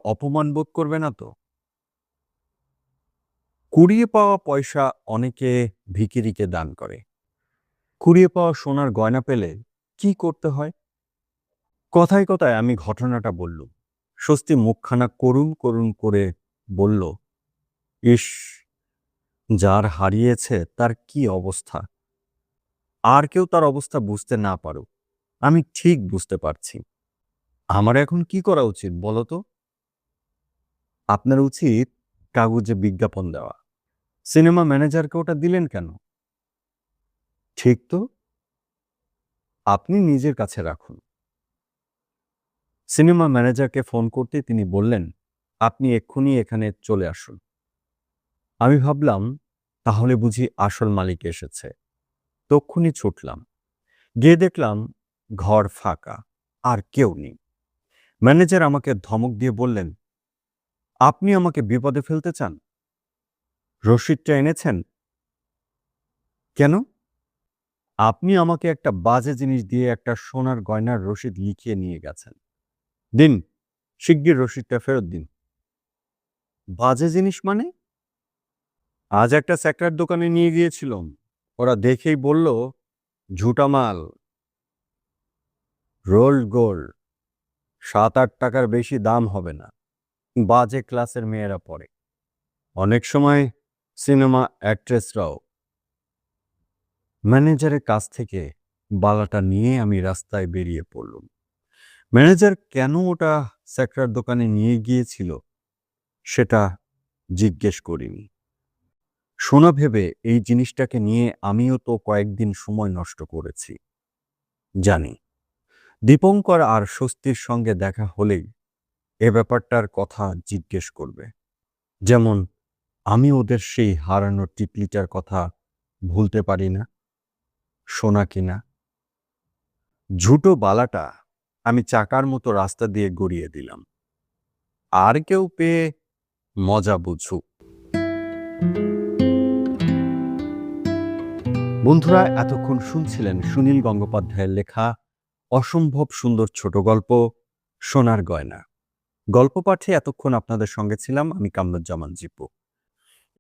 অপমান বোধ করবে না তো? কুড়িয়ে পাওয়া পয়সা অনেকে ভিখিরিকে দান করে। কুড়িয়ে পাওয়া সোনার গয়না পেলে কি করতে হয়? কথায় কথায় আমি ঘটনাটা বললুম। স্বস্তি মুখখানা করুণ করুণ করে বলল, ইস, যার হারিয়েছে তার কি অবস্থা। আর কেউ তার অবস্থা বুঝতে না পারুক, আমি ঠিক বুঝতে পারছি। আমার এখন কি করা উচিত বলো তো? আপনার উচিত কাগজে বিজ্ঞাপন দেওয়া। সিনেমা ম্যানেজারকে ওটা দিলেন কেন? ঠিক তো, আপনি নিজের কাছে রাখুন। সিনেমা ম্যানেজারকে ফোন করতে তিনি বললেন, আপনি এক্ষুনি এখানে চলে আসুন। আমি ভাবলাম, তাহলে বুঝি আসল মালিক এসেছে। তক্ষুনি ছুটলাম। গিয়ে দেখলাম ঘর ফাঁকা, আর কেউ নেই। ম্যানেজার আমাকে ধমক দিয়ে বললেন, আপনি আমাকে বিপদে ফেলতে চান? রসিদটা এনেছেন কেন? আপনি আমাকে একটা বাজে জিনিস দিয়ে একটা সোনার গয়নার রসিদ লিখিয়ে নিয়ে গেছেন। দিন, শিগগির রসিদটা ফেরত দিন। বাজে জিনিস মানে? আজ একটা স্যাকরার দোকানে নিয়ে গিয়েছিলাম। ওরা দেখেই বলল, ঝুটা মাল, রোল্ড গোল্ড, 7-8 টাকার বেশি দাম হবে না। বাজে ক্লাসের মেয়েরা পড়ে। অনেক সময় সিনেমা অ্যাক্ট্রেসরাও। ম্যানেজারের কাছ থেকে বালাটা নিয়ে আমি রাস্তায় বেরিয়ে পড়লুম। ম্যানেজার কেন ওটা স্যাকরার দোকানে নিয়ে গিয়েছিল সেটা জিজ্ঞেস করিনি। সোনা ভেবে এই জিনিসটাকে নিয়ে আমিও তো কয়েকদিন সময় নষ্ট করেছি। জানি দীপঙ্কর আর স্বস্তির সঙ্গে দেখা হলেই এ ব্যাপারটার কথা জিজ্ঞেস করবে। যেমন আমি ওদের সেই হারানো টিকলিটার কথা ভুলতে পারি না। সোনা কিনা ঝুটো বালাটা আমি চাকার মতো রাস্তা দিয়ে গড়িয়ে দিলাম। আর কেউ পেয়ে মজা বুঝুক। বন্ধুরা, এতক্ষণ শুনছিলেন সুনীল গঙ্গোপাধ্যায়ের লেখা অসম্ভব সুন্দর ছোট গল্প সোনার গয়না। গল্প পাঠে এতক্ষণ আপনাদের সঙ্গে ছিলাম আমি কামরুজ্জামান জিপু।